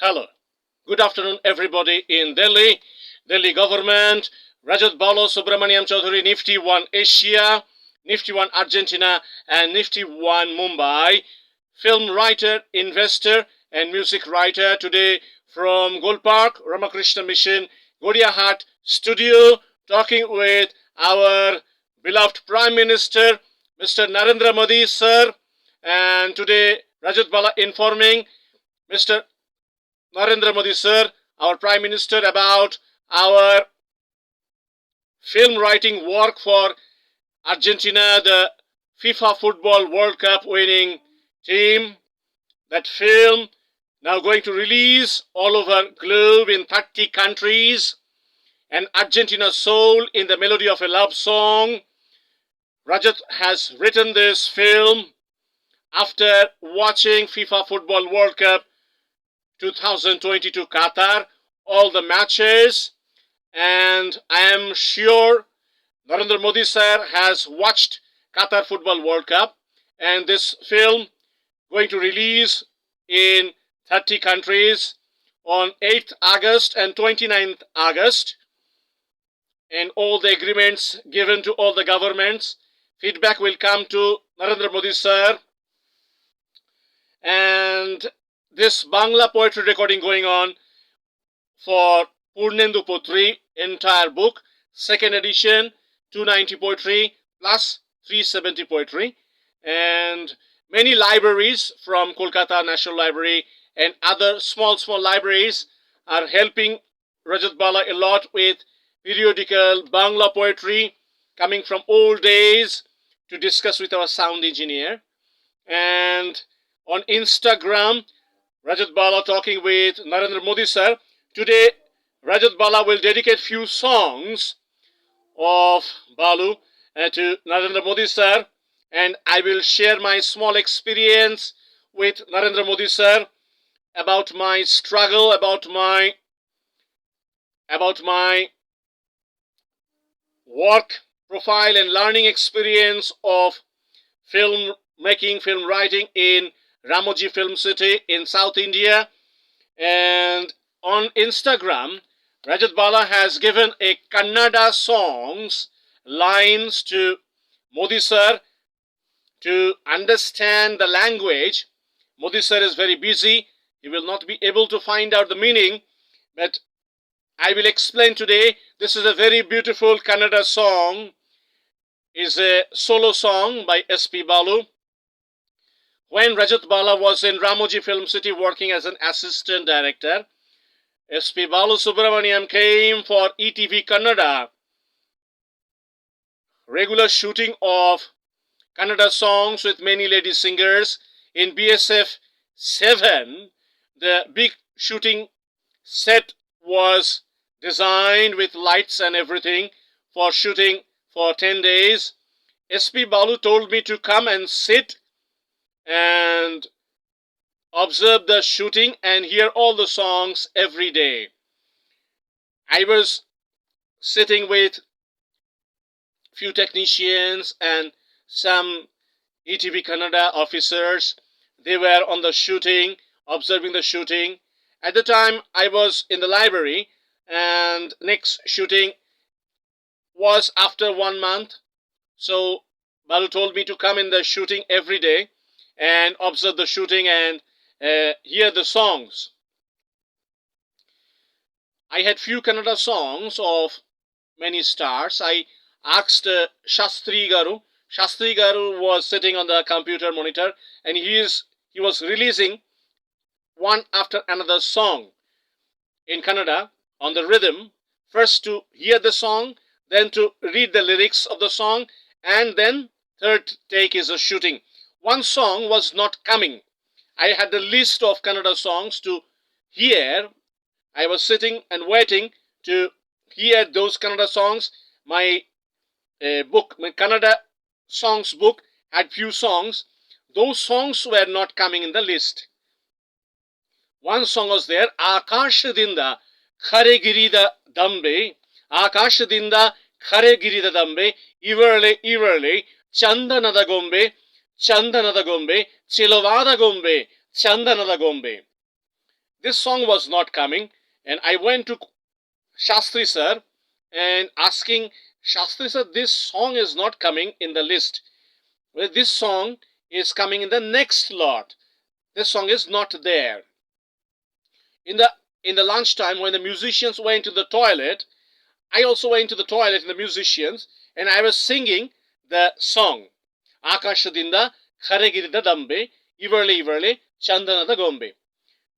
Hello. Good afternoon, everybody in Delhi. Delhi government, Rajat Balo Subramaniam Chaudhuri, Nifty 1 Asia, Nifty 1 Argentina, and Nifty 1 Mumbai. Film writer, investor, and music writer today from Gulpark, Ramakrishna Mission, Godiahat Studio, talking with our beloved Prime Minister, Mr. Narendra Modi, sir. And today, Rajat Bala informing Mr. Narendra Modi sir, our Prime Minister, about our film writing work for Argentina, the FIFA Football World Cup winning team. That film now going to release all over globe in 30 countries. And Argentina soul in the melody of a love song. Rajat has written this film after watching FIFA Football World Cup 2022 Qatar, all the matches, and I am sure Narendra Modi sir has watched Qatar Football World Cup, and this film going to release in 30 countries on 8th August and 29th August, and all the agreements given to all the governments. Feedback will come to Narendra Modi sir, and this Bangla poetry recording going on for Purnendu Potri, entire book, second edition, 290 poetry plus 370 poetry, and many libraries from Kolkata National Library and other small libraries are helping Rajat Bala a lot with periodical Bangla poetry coming from old days to discuss with our sound engineer. And on Instagram, Rajat Bala talking with Narendra Modi sir. Today, Rajat Bala will dedicate few songs of Balu to Narendra Modi sir, and I will share my small experience with Narendra Modi sir about my struggle, about my work profile and learning experience of film making, film writing in Ramoji Film City in South India. And on Instagram, Rajat Bala has given a Kannada songs lines to Modi sir to understand the language. Modi sir is very busy. He will not be able to find out the meaning, but I will explain today. This is a very beautiful Kannada song. Is a solo song by S.P. Balu. When Rajat Bala was in Ramoji Film City working as an assistant director, S.P. Balu Subramaniam came for ETV Kannada, regular shooting of Kannada songs with many lady singers. In BSF 7, the big shooting set was designed with lights and everything for shooting for 10 days. S.P. Balu told me to come and sit and observe the shooting and hear all the songs every day. I was sitting with few technicians and some ETV Kannada officers. They were on the shooting, observing the shooting. At the time, I was in the library, and next shooting was after 1 month. So Balu told me to come in the shooting every day and observe the shooting and hear the songs. I had few Kannada songs of many stars. I asked Shastri Garu. Shastri Garu was sitting on the computer monitor, and he was releasing one after another song in Kannada on the rhythm. First to hear the song, then to read the lyrics of the song, and then third take is a shooting. One song was not coming. I had the list of Kannada songs to hear. I was sitting and waiting to hear those Kannada songs. My book, my Kannada songs book had few songs. Those songs were not coming in the list. One song was there, Akashadinda Kharegirida Dambe, Akashadinda Kharegirida Dambe, Iverle, Chandanada Gombe, Chilovada Gombe, Chandanada Gombe. this song was not coming, and I went to Shastri sir and asking Shastri sir, this song is not coming in the list. Well, this song is coming in the next lot. This song is not there. In the lunchtime when the musicians went to the toilet, I also went to the toilet in the musicians, and I was singing the song. Akashadinda Kharegirida Dambe, Iverle Iverle, Chandanada Gombe.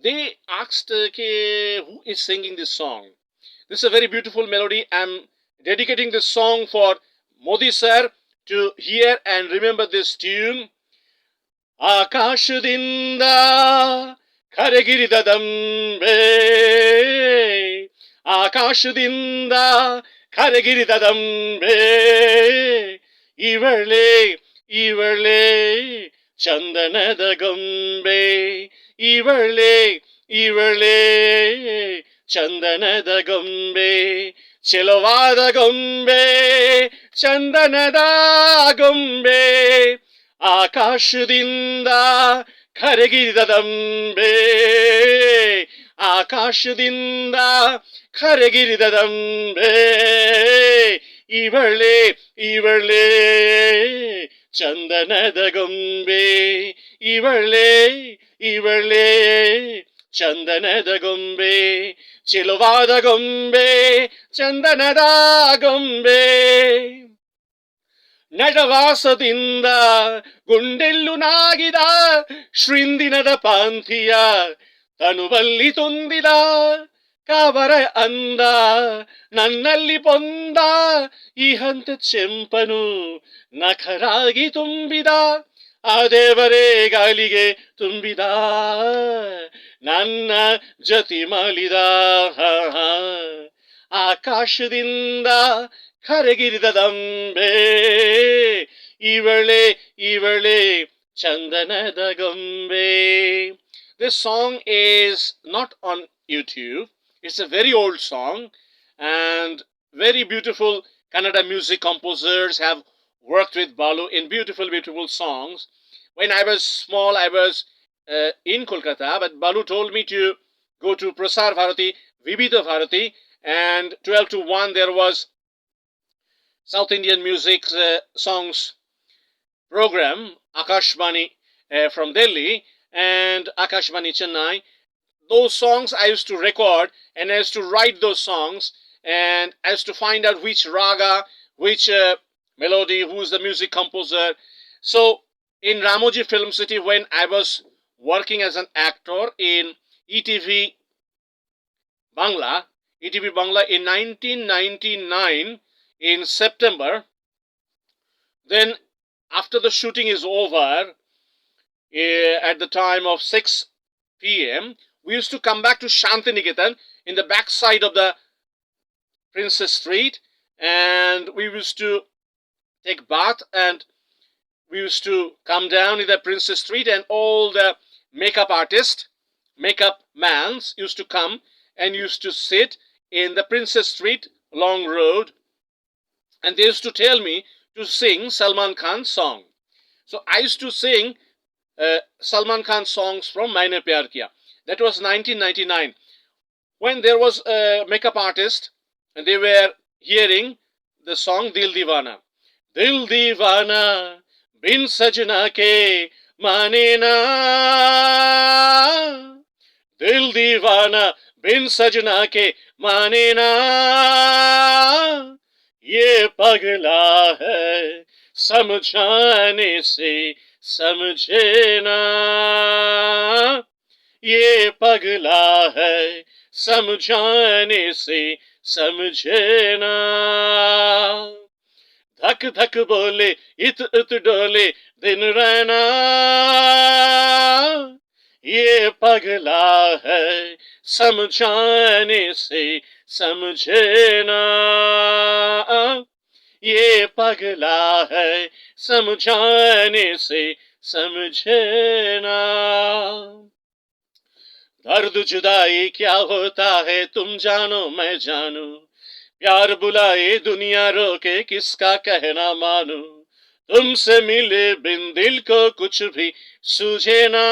They asked, who is singing this song? This is a very beautiful melody. I'm dedicating this song for Modi sir to hear and remember this tune. Akashadinda Kharegirida Dambe, Akashadinda Kharegirida Dambe, Iverle Iverle Chandanada Gombe, Iverle Iverle Chandanada Gombe, Chelovada Gombe, Chandanada Gombe, Akashadinda Kharegirida Dambe, Akashadinda Kharegirida Dambe, Iverle Iverle Chandanada Gombe, Iverle Iverle Chandanada Gombe, Chelovada Gombe, Chandanada Gombe. ನಟವಾಸದಿಂದ ಗುಂಡೆಲ್ಲು ನಾಗಿದ ಶೃಂದಿನದ ಪಾಂಥಿಯ ತನುವಲ್ಲಿ ತುಂಬಿದ ಕಾವರ ಅಂದ ನನ್ನಲ್ಲಿ ಪೊಂದ ಈ ಹಂತ ಚೆಂಪನು ನಖರಾಗಿ ತುಂಬಿದ ಆ ದೇವರೇ ಗಾಳಿಗೆ ತುಂಬಿದ ನನ್ನ ಜತಿ ಮಾಲಿದ ಆಕಾಶದಿಂದ Kharegirida Dambe, Iverle Iverle Chandanada Gombe. This song is not on YouTube. It's a very old song, and very beautiful Kannada music composers have worked with Balu in beautiful, beautiful songs. When I was small, I was in Kolkata, but Balu told me to go to Prasar Bharati, Vibhita Bharati, and 12 to 1 there was South Indian music songs program, Akashvani from Delhi and Akashvani Chennai. Those songs I used to record, and I used to write those songs, and I used to find out which raga, which melody, who's the music composer. So in Ramoji Film City, when I was working as an actor in ETV Bangla in 1999, in September, then after the shooting is over, at the time of 6 p.m., we used to come back to Shantiniketan in the back side of the Princess Street, and we used to take bath, and we used to come down in the Princess Street, and all the makeup artists, makeup mans used to come and used to sit in the Princess Street long road, and they used to tell me to sing Salman Khan's song. So I used to sing Salman Khan songs from Maine Pyar Kiya. That was 1999. When there was a makeup artist, and they were hearing the song Dil Divana. Dil Divana bin sajna ke mane na. Dil Divana bin sajna ke mane na. ये पगला है समझाने से समझे ना, ये पगला है समझाने से समझे ना, धक धक बोले इत इत डोले दिन रहना, ये पगला है समझाने से समझे ना, ये पगला है समझाने से समझे ना. दर्द जुदाई क्या होता है तुम जानो मैं जानू, प्यार बुलाए दुनिया रोके किसका कहना मानू, तुमसे मिले बिन दिल को कुछ भी सूझे ना,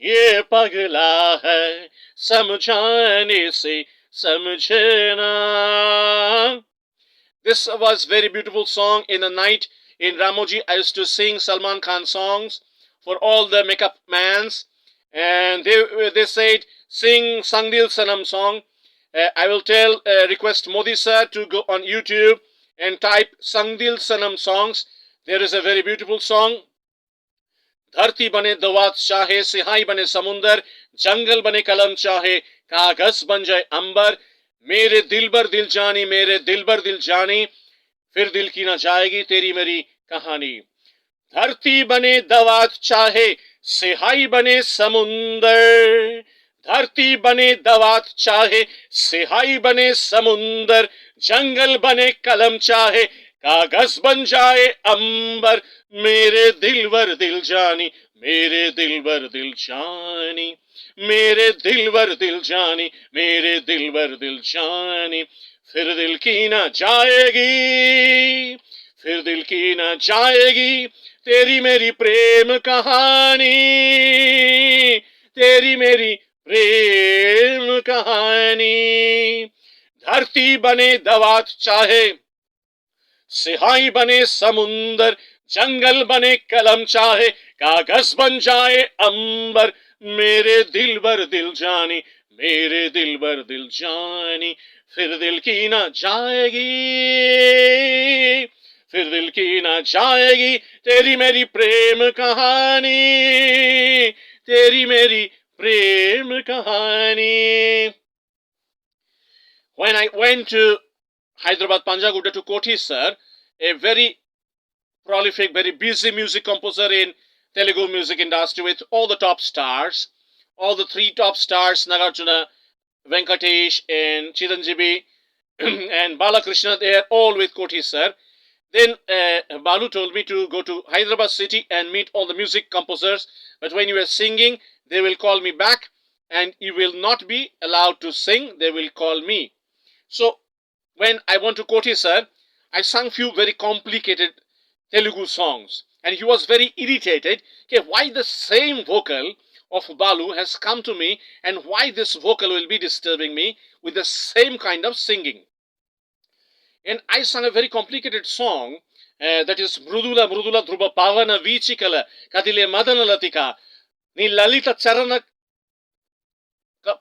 ये पगला है समझाने से समझे ना. This was very beautiful song. In the night in Ramoji, I used to sing Salman Khan songs for all the makeup mans, and they said sing Sangdil Sanam song. I will request Modi sir to go on YouTube and type Sangdil Sanam songs. There is a very beautiful song. धरती बने दवात चाहे सिहाई बने समुंदर जंगल बने कलम चाहे कागज बन जाए अंबर मेरे दिलबर दिल जानी मेरे दिलबर दिल जानी फिर दिल की ना जाएगी तेरी मेरी कहानी धरती बने दवात चाहे सिहाई बने समुंदर धरती बने दवात चाहे सिहाई बने समुंदर जंगल बने कलम चाहे कागज बन जाए अंबर मेरे दिलवर दिल जानी मेरे दिलवर दिल जानी मेरे दिलवर दिल जानी मेरे दिलवर दिल जानी फिर दिल की ना जाएगी फिर दिल की ना जाएगी तेरी मेरी प्रेम कहानी तेरी मेरी प्रेम कहानी धरती बने दवात चाहे सिहाई बने समुंदर जंगल बने कलम चाहे कागज बन जाए अंबर मेरे दिलबर दिल जानी मेरे दिलबर दिल जानी फिर दिल की ना जाएगी फिर दिल की ना जाएगी तेरी मेरी प्रेम कहानी तेरी मेरी प्रेम कहानी. When I went to Hyderabad, Panjaguda to Koti sir, a very prolific, very busy music composer in Telugu music industry with all the top stars, all the three top stars, Nagarjuna, Venkatesh and Chiranjeevi and Balakrishna, they are all with Koti sir. Then Balu told me to go to Hyderabad city and meet all the music composers, but when you are singing, they will call me back and you will not be allowed to sing, they will call me. So when I went to Koti sir, I sang few very complicated Telugu songs and he was very irritated. Okay, why the same vocal of Balu has come to me and why this vocal will be disturbing me with the same kind of singing. And I sang a very complicated song that is Mrudula Mrudula Dhruva Pavana Vichikala Kadile Madana Latika Ni Lalita Charana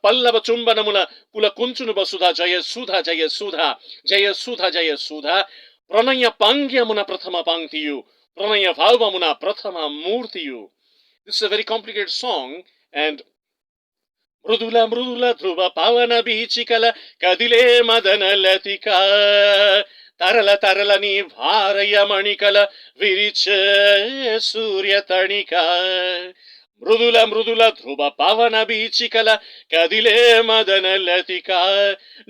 Pallava చుంబనముల కుల కుంచును బసుధ జయ సుధ జయ సుధ జయ సుధ జయ సుధ ప్రణయ పాంగ్యమున ప్రథమ పంక్తియు ప్రణయ భావమున ప్రథమ మూర్తియు. This is a very complicated song and Mrudula Mrudula ధ్రువ పవన బీచికల కదిలే మదన లతిక తరల తరలని భారయ మణికల విరిచే సూర్య తణిక మృదుల మృదుల ధ్రువ పవన బీచికల కదిలే మదన లతిక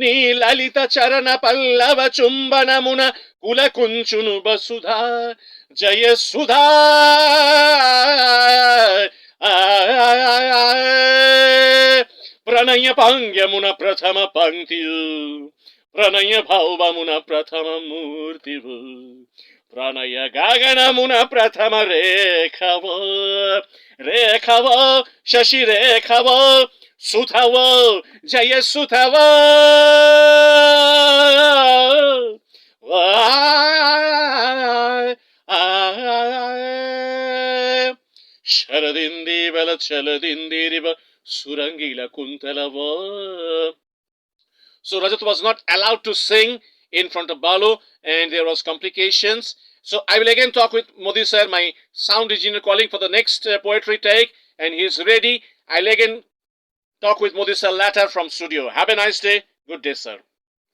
నీ లలిత చరణ పల్లవ చుంబనమున కుల కుంచును బసుధా జయ సుధా ప్రణయ పాంగ్యమున ప్రథమ పంక్తియు ప్రణయ భావమున ప్రథమ మూర్తివు ప్రణయ గగనమున ప్రథమ రేఖవో రేఖవో శశి రేఖవో సుధవో జయ సుధవో శరదింది బల చలదిందిరివ సురంగిల కుంతలవో. So Rajat was not allowed to sing in front of Balu and there was complications. So I will again talk with Modi sir, my sound engineer, calling for the next poetry take and he is ready. I'll again talk with Modi sir later from studio. Have a nice day. Good day, sir.